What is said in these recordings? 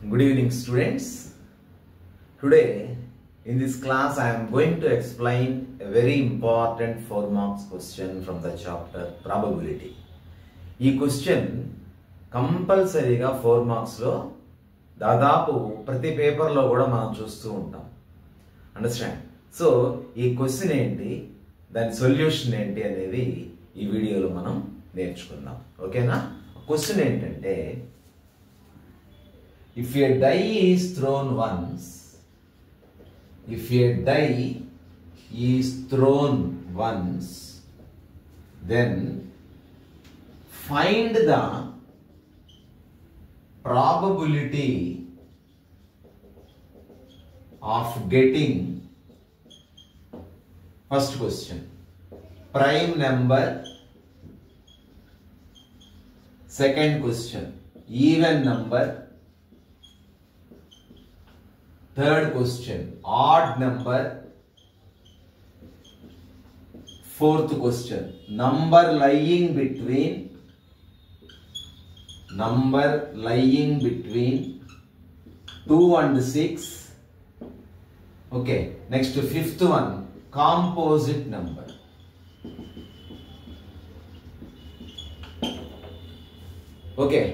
Good evening, students. Today in this class I am going to explain a very important 4 marks question from the chapter probability. ఈ question కంపల్సరీగా 4 marks లో దాదాపు ప్రతి paper లో కూడా మనం చూస్తూ ఉంటాం. అండర్స్టాండ్? సో ఈ క్వశ్చన్ ఏంటి, దాని సొల్యూషన్ ఏంటి అనేది ఈ వీడియోలో మనం నేర్చుకుందాం. ఓకేనా? క్వశ్చన్ ఏంటంటే, if a die is thrown once, then find the probability of getting, first question, prime number. Second question, even number. Third question, odd number. Fourth question, number lying between 2 and 6. Okay, next fifth one, composite number. Okay,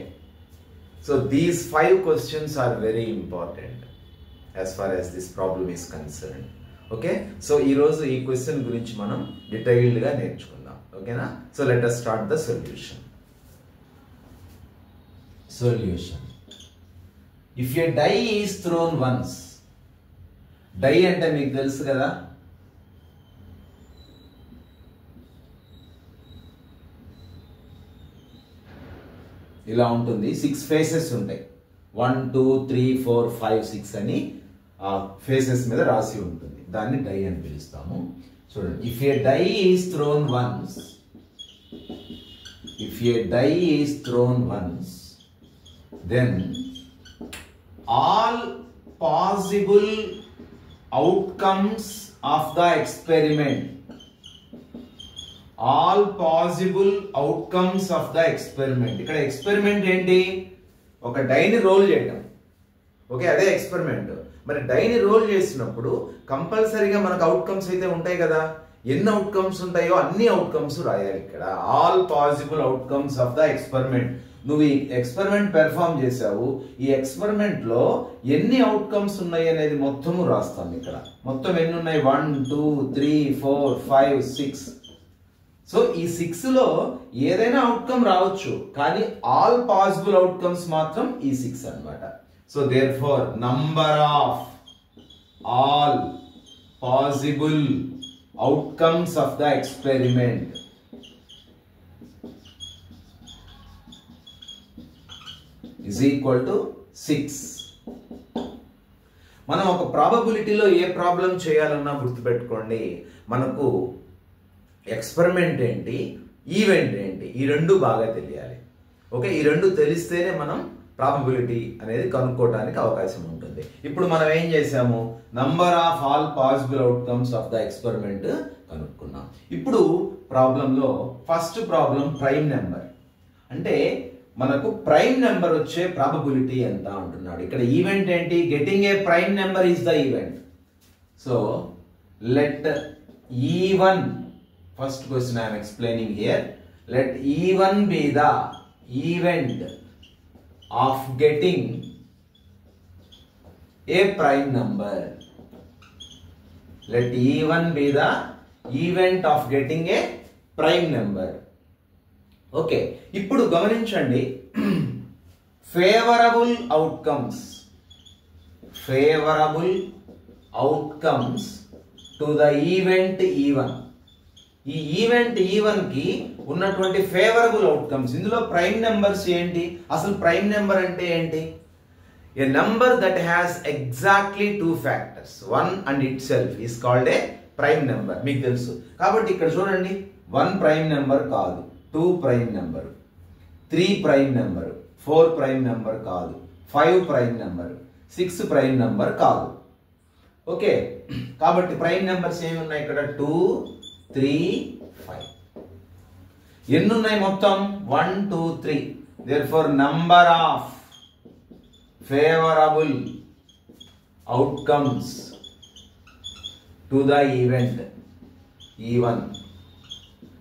so these 5 questions are very important as far as this problem is concerned. Okay, so ee roju ee question gurinchi manam detailed ga nerchukundam. Okay na? So let us start the solution. If a die is thrown once, die ante meeku telusu kada, ఇలా ఉంటుంది. 6 faces ఉంటాయి. 1 2 3 4 5 6 అని ఆ faces మీద రాసి ఉంటుంది. దాన్ని die అని పిలుస్తాము. చూడండి, if a die is thrown once, then all possible outcomes of the experiment, ఇక్కడ ఎక్స్పెరిమెంట్ ఏంటి? ఒక డైని రోల్ చేయటం. ఓకే, అదే ఎక్స్పెరిమెంట్. మరి డైని రోల్ చేసినప్పుడు కంపల్సరీగా మనకు అవుట్కమ్స్ అయితే ఉంటాయి కదా. ఎన్ని అవుట్కమ్స్ ఉంటాయో అన్ని అవుట్కమ్స్ రాయాలి ఇక్కడ. All possible outcomes of the experiment. నువ్వు ఈ ఎక్స్పెరిమెంట్ పెర్ఫామ్ చేసావు, ఈ ఎక్స్పెరిమెంట్ లో ఎన్ని అవుట్కమ్స్ ఉన్నాయి అనేది మొత్తము రాస్తాం. ఇక్కడ మొత్తం ఎన్ని ఉన్నాయి? 1 2 3 4 5 6. సో ఈ 6 లో ఏదైనా అవుట్కమ్ రావచ్చు, కానీ ఆల్ పాసిబుల్ అవుట్కమ్స్ మాత్రం ఈ 6 అన్నమాట. So therefore number of all possible outcomes of the experiment is equal to 6. మనం ఒక ప్రాబబిలిటీలో ఏ ప్రాబ్లం చేయాలన్నా గుర్తుపెట్టుకోండి, మనకు ఎక్స్పెరిమెంట్ ఏంటి, ఈవెంట్ ఏంటి, ఈ రెండు బాగా తెలియాలి. ఓకే, ఈ రెండు తెలిస్తేనే మనం ప్రాబబిలిటీ అనేది కనుక్కోవడానికి అవకాశం ఉంటుంది. ఇప్పుడు మనం ఏం చేసాము? Number of all possible outcomes of the experiment కనుక్కున్నాం. ఇప్పుడు ప్రాబ్లంలో ఫస్ట్ ప్రాబ్లం ప్రైమ్ నెంబర్. అంటే మనకు ప్రైమ్ నెంబర్ వచ్చే ప్రాబబిలిటీ ఎంత అంటున్నాడు. ఇక్కడ ఈవెంట్ ఏంటి? Getting a prime number is the event. So let E1, first question I am explaining here, let E1 be the event of getting a prime number. Let E1 be the event of getting a prime number. Okay, ఇప్పుడు గమనించండి, favourable outcomes to the event E1. ఈ event E1 కి ఉన్నటువంటి favourable outcomes, ఇందులో prime numbers ఏంటి? అసలు prime number అంటే ఏంటి? A number that has exactly 2 factors, 1 and itself is called a prime number. మీకు తెలుసు కాబట్టి ఇక్కడ చూడండి, 1 ప్రైమ్ నెంబర్ కాదు, 2 prime number, 3 prime number, 4 prime number కాదు, 5 ప్రైమ్ నెంబర్, 6 ప్రైమ్ నెంబర్ కాదు. ఓకే, కాబట్టి ప్రైమ్ నెంబర్స్ ఏమి ఉన్నాయి ఇక్కడ? 2 3 5. ఎన్ని ఉన్నాయి మొత్తం? 1 2 3. Therefore number of favorable outcomes to the event E1.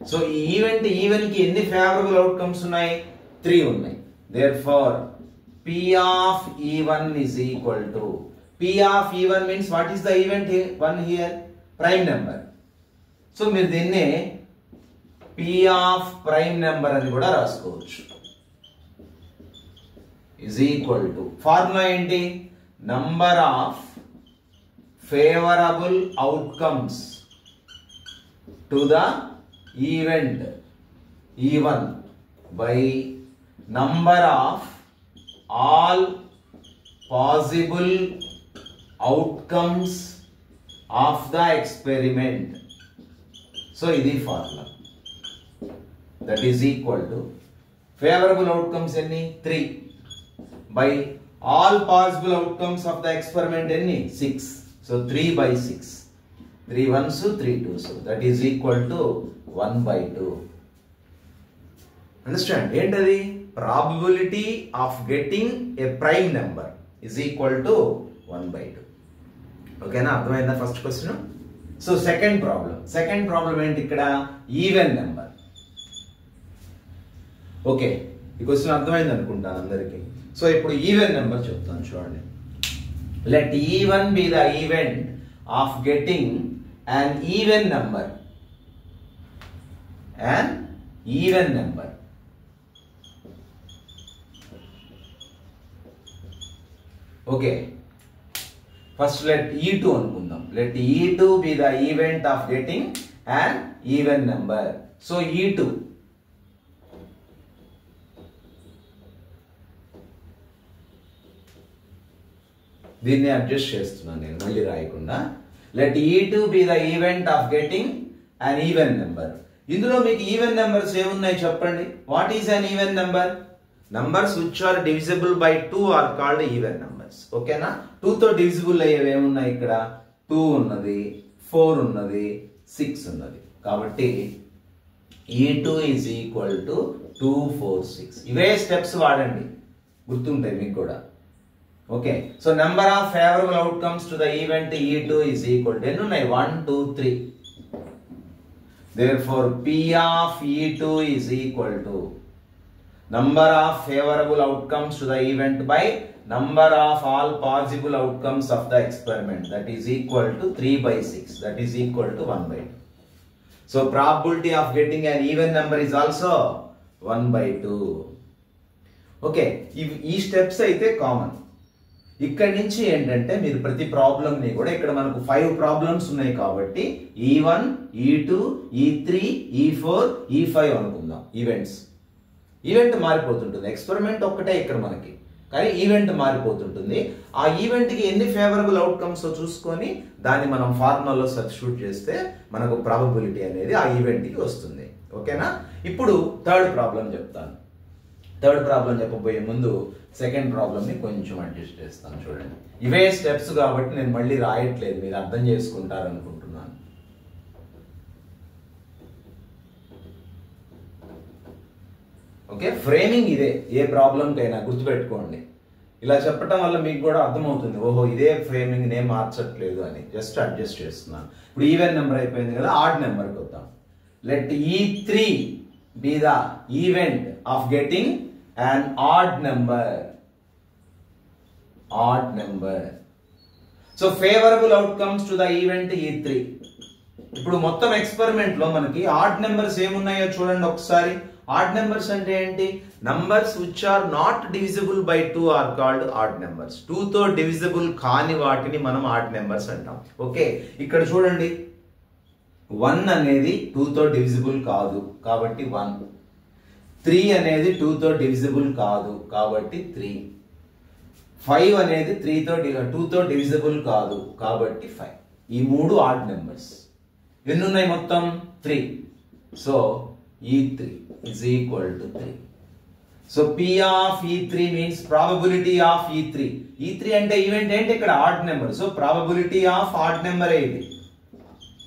So ఈ ఈవెంట్ ఈవెన్ కి ఎన్ని ఫేవరబుల్ అవుట్కమ్స్ ఉన్నాయి? 3 ఉన్నాయి. therefore P of E1 is equal to P of E1 means what is the event here? One here prime number. So మీరు దీన్ని P of prime number అని కూడా రాసుకోవచ్చు. is equal to ఫార్ములా ఏంటి? number of favorable outcomes to the event E1 by number of all possible outcomes of the experiment. So ఇది formula. that is equal to favorable outcomes ఎన్ని? 3 by all possible outcomes of the experiment ఎన్ని? 6. so 3 by 6. 3 ones 3 twos. that is equal to 1 by 2. Understand? ఏంటది? probability of getting a prime number is equal to 1 by 2. ఓకేనా? అర్థమైందా first question? So second problem ఏంటి ఇక్కడ? Even number. Okay, ఈ question అర్థమైంది అనుకుంటాను అందరికి. సో ఇప్పుడు ఈవెన్ నెంబర్ చెప్తాను చూడండి. Let E1 be the event of getting an even number. Okay, first let E2 అనుకుందాం. let E2 be the event of getting an even number. so E2 దీన్ని adjust చేస్తున్నాను నేను మళ్ళీ రాయకుండా. let E2 be the event of getting an even number. ఇందులో మీకు even numbers ఏమున్నాయి చెప్పండి? What is an even number? numbers which are divisible by 2 are called even numbers. ఓకేనా? 2 తో డివిజిబుల్ అయ్యేవి ఏమున్నాయి ఇక్కడ? 2 ఉన్నది, 4 ఉన్నది, 6 ఉన్నది. కాబట్టి E2 is equal to 2, 4, 6. ఇవే స్టెప్స్ వాడండి, గుర్తుంటాయి మీకు కూడా. Okay, so number of favourable outcomes to the event E2 is equal to ఎన్ని ఉన్నాయి? 1, 2, 3. therefore P of E2 is equal to number of favorable outcomes to the event by number of all possible outcomes of the experiment. that is equal to 3 by 6. that is equal to 1 by 2. so probability of getting an even number is also 1 by 2. Okay, ఈ steps అయితే common. ఇక్కడి నుంచి ఏంటంటే మీరు ప్రతి problem ని కూడా, ఇక్కడ మనకు 5 ప్రాబ్లమ్స్ ఉన్నాయి కాబట్టి E1, E2, E3, E4, E5 అనుకుందాం. ఈవెంట్ మారిపోతుంటుంది. ఎక్స్పెరిమెంట్ ఒక్కటే ఇక్కడ మనకి, కానీ ఈవెంట్ మారిపోతుంటుంది. ఆ ఈవెంట్ కి ఎన్ని ఫేవరబుల్ అవుట్కమ్స్ చూసుకొని దాన్ని మనం ఫార్ములాలో సబ్స్టిట్యూట్ చేస్తే మనకు ప్రాబబిలిటీ అనేది ఆ ఈవెంట్ కి వస్తుంది. ఓకేనా? ఇప్పుడు థర్డ్ ప్రాబ్లం చెప్తాను. థర్డ్ ప్రాబ్లం చెప్పబోయే ముందు సెకండ్ ప్రాబ్లం ని కొంచెం అడ్జస్ట్ చేస్తాను చూడండి. ఇవే స్టెప్స్ కాబట్టి నేను మళ్ళీ రాయట్లేదు, మీరు అర్థం చేసుకుంటారు అనుకుంటున్నాను. ఓకే, ఫ్రేమింగ్ ఇదే ఏ ప్రాబ్లంకైనా గుర్తుపెట్టుకోండి. ఇలా చెప్పటం వల్ల మీకు కూడా అర్థమవుతుంది, ఓహో ఇదే ఫ్రేమింగ్ నేను మార్చట్లేదు అని. జస్ట్ అడ్జస్ట్ చేస్తున్నాను. ఇప్పుడు ఈవెన్ నెంబర్ అయిపోయింది కదా, ఆడ్ నెంబర్కి వద్దాం. Let E3 be the event of getting an odd number. So favorable outcomes to the event E3. ఇప్పుడు మొత్తం ఎక్స్పెరిమెంట్ లో మనకి ఆడ్ నెంబర్స్ ఏమున్నాయో చూడండి ఒకసారి. ఆడ్ నెంబర్స్ అంటే ఏంటి? Numbers which are not divisible by 2 are called odd numbers. 2 తో డివిజిబుల్ కాని వాటిని మనం ఆడ్ నెంబర్స్ అంటాం. ఓకే, ఇక్కడ చూడండి, 1 అనేది 2 తో డివిజిబుల్ కాదు కాబట్టి 1. 3 అనేది 2 తో డివిజిబుల్ కాదు కాబట్టి 3. 5 అనేది 2 తో డివిజిబుల్ కాదు కాబట్టి 5. ఈ 3 ఆడ్ నెంబర్స్. ఎన్ని ఉన్నాయి మొత్తం? 3. So E3 is equal to 3. So P of E3 means probability of E3. E3 అంటే ఈవెంట్ ఏంటి? ఇక్కడ odd number. So probability of odd number ఇది.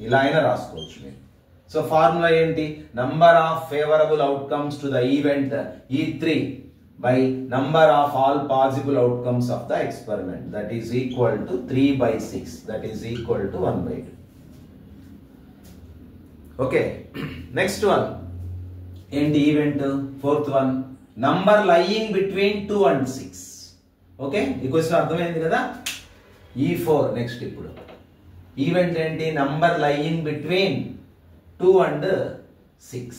ఇలా అయినా రాసుకోవచ్చు మీరు. సో ఫార్ములా ఏంటి? Number of favourable outcomes to the event E3 by number of all possible outcomes of the experiment, that is equal to 3/6, that is equal to 1/2. Okay, next one ఏంటి event? Fourth one, number lying between 2 and 6. Okay, ఈ question అర్థమైంది కదా. E4 next. ఇప్పుడు event ఏంటి? Number lying between 2 and 6.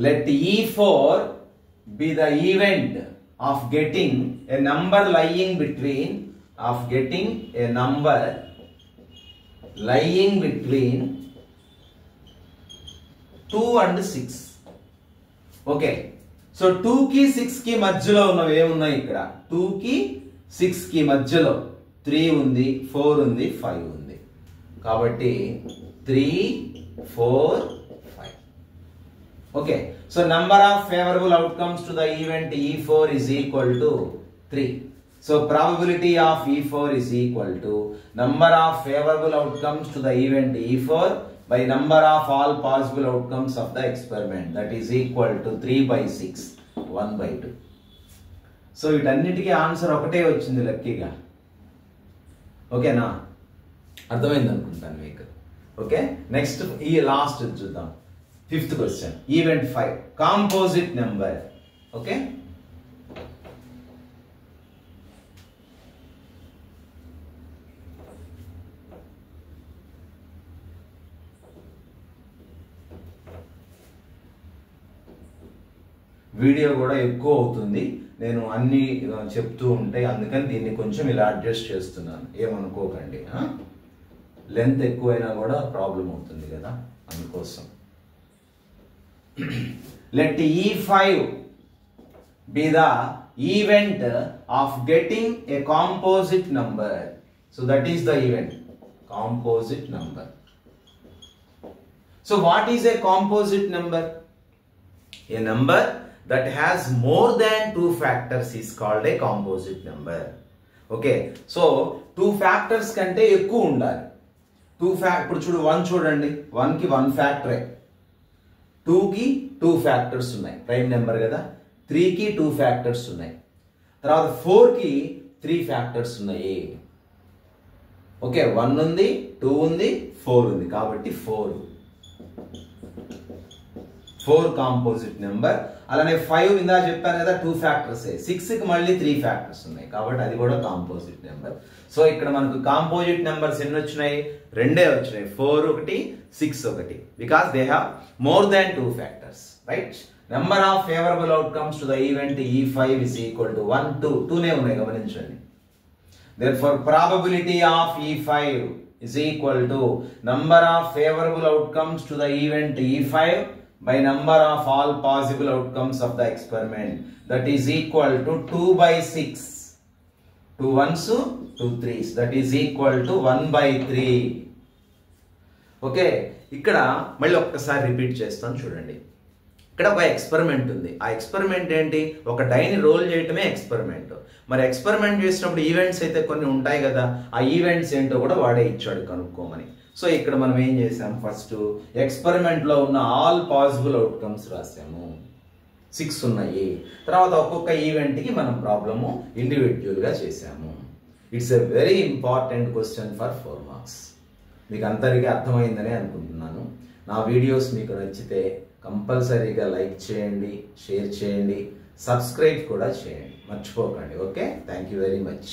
Let E4 be the event of getting a number lying between 2 and 6. Okay, so 2 కి 6 కి మధ్యలో ఉన్నవి ఏమున్నాయి ఇక్కడ? 2 కి 6 కి మధ్యలో 3 ఉంది, 4 ఉంది, 5 ఉంది. కాబట్టి 3, 4, 5. Okay, so number of favorable outcomes to the event E4 is equal to 3. So probability of E4 is equal to number of favorable outcomes to the event E4 by number of all possible outcomes of the experiment, that is equal to 3/6, 1/2. So వీటన్నిటికీ answer ఒకటే వచ్చింది లక్కీగా. ఓకేనా? అర్థమైంది అనుకుంటాను మీకు. Okay, next ఈ last చూద్దాం. Fifth question, event 5, composite number. Okay, video కూడా ఎక్కువ అవుతుంది, నేను అన్ని చెప్తూ ఉంటాయి, అందుకని దీన్ని కొంచెం ఇలా అడ్జస్ట్ చేస్తున్నాను, ఏమనుకోకండి. లెంత్ ఎక్కువైనా కూడా ప్రాబ్లం అవుతుంది కదా, అందుకోసం. Let E5 be the event of getting a composite number. So that is the event, composite number. So what is a composite number? A number that has more than 2 factors is called a composite number. Okay, so 2 factors కంటే ఎక్కువ ఉండాలి. 2 ఇప్పుడు చూడు, 1 చూడండి, 1 కి 1 ఫ్యాక్టరే, 2 కి 2 factors ఉన్నాయి, prime number కదా. 3 కి 2 ఫ్యాక్టర్స్ ఉన్నాయి, తర్వాత 4 కి 3 ఫ్యాక్టర్స్ ఉన్నాయి. ఓకే, 1 ఉంది, 2 ఉంది, 4 ఉంది, కాబట్టి 4 కాంపోజిట్ నెంబర్. అలానే 5 ఇందా చెప్పాను కదా, 2 ఫ్యాక్టర్స్. 6 కి మళ్ళీ 3 ఫ్యాక్టర్స్ ఉన్నాయి, కాబట్టి అది కూడా కాంపోజిట్ నెంబర్. సో ఇక్కడ మనకు కాంపోజిట్ నెంబర్స్ ఎన్ని వచ్చినాయి? 2 వచ్చినాయి, 4 ఒకటి, 6 ఒకటి, because they have more than 2 factors, right? Number of favourable outcomes to the event E5 is equal to 1, 2. 2నే ఉన్నాయి, గమనించండి. Therefore probability of E5 is equal to number of favorable outcomes to the event E5 by number of all possible outcomes of the experiment, that is equal to 2/6. 2 1s, 2 3s, that is equal to 1/3. Okay, ఇక్కడ మళ్ళీ ఒక్కసారి repeat చేస్తాను చూడండి. ఇక్కడ ఒక experiment ఉంది. ఆ experiment ఏంటి? ఒక డైని రోల్ చేయటమే ఎక్స్పెరిమెంట్. మరి ఎక్స్పెరిమెంట్ చేసినప్పుడు ఈవెంట్స్ అయితే కొన్ని ఉంటాయి కదా, ఆ ఈవెంట్స్ ఏంటో కూడా వాడే ఇచ్చాడు కనుక్కోమని. సో ఇక్కడ మనం ఏం చేసాం? ఫస్ట్ ఎక్స్పెరిమెంట్ లో ఉన్న ఆల్ పాసిబుల్ అవుట్కమ్స్ రాసాము, 6 ఉన్నాయి. తర్వాత ఒక్కొక్క ఈవెంట్ కి మనం ప్రాబ్లము ఇండివిజువల్ గా చేసాము. It's a very important question for 4 marks. మీకు అందరికీ అర్థమైందని అనుకుంటున్నాను. నా వీడియోస్ మీకు నచ్చితే కంపల్సరీగా లైక్ చేయండి, షేర్ చేయండి, సబ్స్క్రైబ్ కూడా చేయండి, మర్చిపోకండి. Okay, thank you very much.